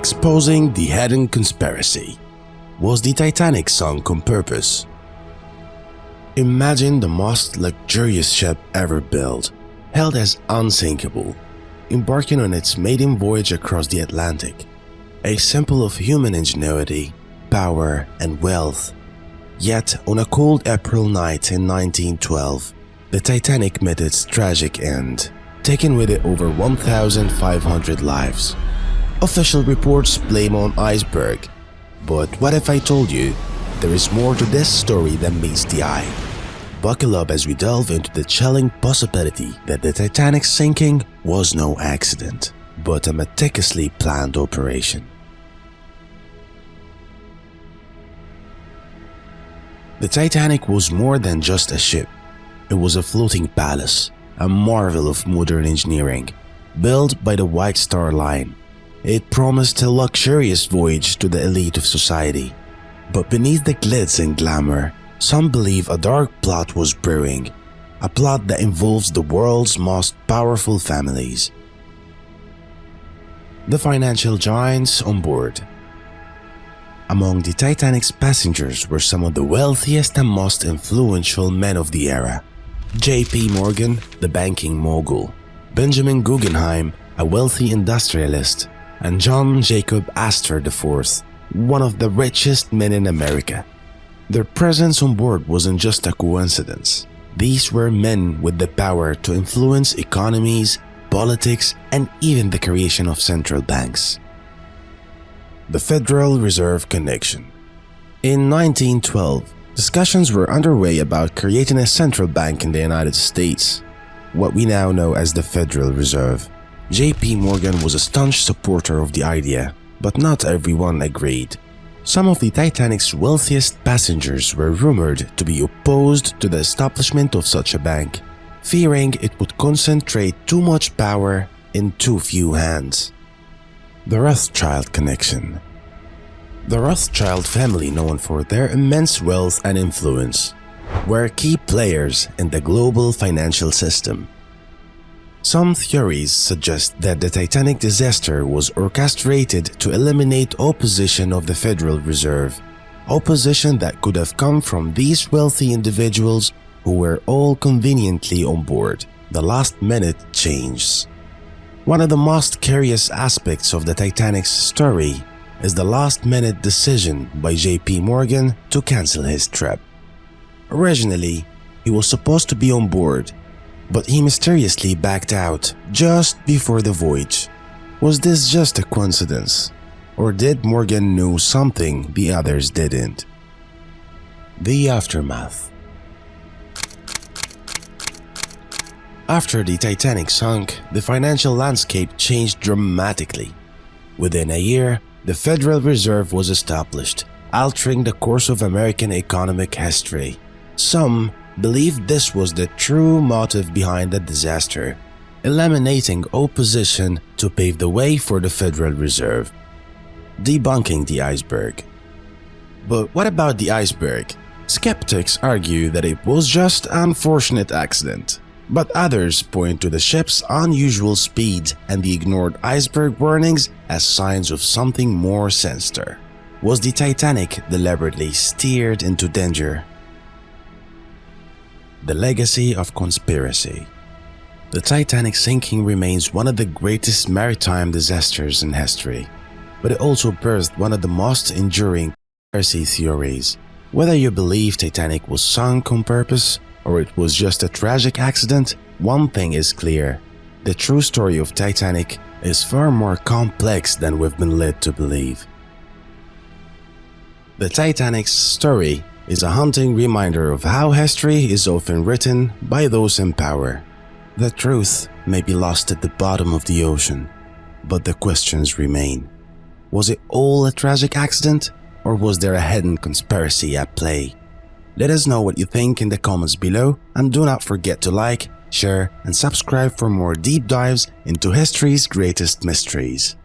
Exposing the hidden conspiracy. Was the Titanic sunk on purpose? Imagine the most luxurious ship ever built, hailed as unsinkable, embarking on its maiden voyage across the Atlantic, a symbol of human ingenuity, power, and wealth. Yet, on a cold April night in 1912, the Titanic met its tragic end, taking with it over 1,500 lives. Official reports blame on iceberg, but what if I told you there is more to this story than meets the eye? Buckle up as we delve into the chilling possibility that the Titanic's sinking was no accident, but a meticulously planned operation. The Titanic was more than just a ship. It was a floating palace, a marvel of modern engineering, built by the White Star Line. It promised a luxurious voyage to the elite of society. But beneath the glitz and glamour, some believe a dark plot was brewing, a plot that involves the world's most powerful families. The financial giants on board. Among the Titanic's passengers were some of the wealthiest and most influential men of the era. J.P. Morgan, the banking mogul, Benjamin Guggenheim, a wealthy industrialist, and John Jacob Astor IV, one of the richest men in America. Their presence on board wasn't just a coincidence. These were men with the power to influence economies, politics, and even the creation of central banks. The Federal Reserve Connection. In 1912, discussions were underway about creating a central bank in the United States, what we now know as the Federal Reserve. J.P. Morgan was a staunch supporter of the idea, but not everyone agreed. Some of the Titanic's wealthiest passengers were rumored to be opposed to the establishment of such a bank, fearing it would concentrate too much power in too few hands. The Rothschild Connection. The Rothschild family, known for their immense wealth and influence, were key players in the global financial system. Some theories suggest that the Titanic disaster was orchestrated to eliminate opposition of the Federal Reserve, opposition that could have come from these wealthy individuals who were all conveniently on board. The last-minute changes. One of the most curious aspects of the Titanic's story is the last-minute decision by J.P. Morgan to cancel his trip. Originally, he was supposed to be on board, but he mysteriously backed out just before the voyage. Was this just a coincidence, or did Morgan know something the others didn't? The aftermath. After the Titanic sunk, the financial landscape changed dramatically. Within a year, the Federal Reserve was established, altering the course of American economic history. Some believed this was the true motive behind the disaster, eliminating opposition to pave the way for the Federal Reserve. Debunking the iceberg. But what about the iceberg? Skeptics argue that it was just an unfortunate accident, but others point to the ship's unusual speed and the ignored iceberg warnings as signs of something more sinister. Was the Titanic deliberately steered into danger? The legacy of conspiracy. The Titanic sinking remains one of the greatest maritime disasters in history, but it also birthed one of the most enduring conspiracy theories. Whether you believe Titanic was sunk on purpose or it was just a tragic accident, one thing is clear: the true story of Titanic is far more complex than we've been led to believe. The Titanic's story is a haunting reminder of how history is often written by those in power. The truth may be lost at the bottom of the ocean, but the questions remain. Was it all a tragic accident, or was there a hidden conspiracy at play? Let us know what you think in the comments below, and do not forget to like, share, and subscribe for more deep dives into history's greatest mysteries.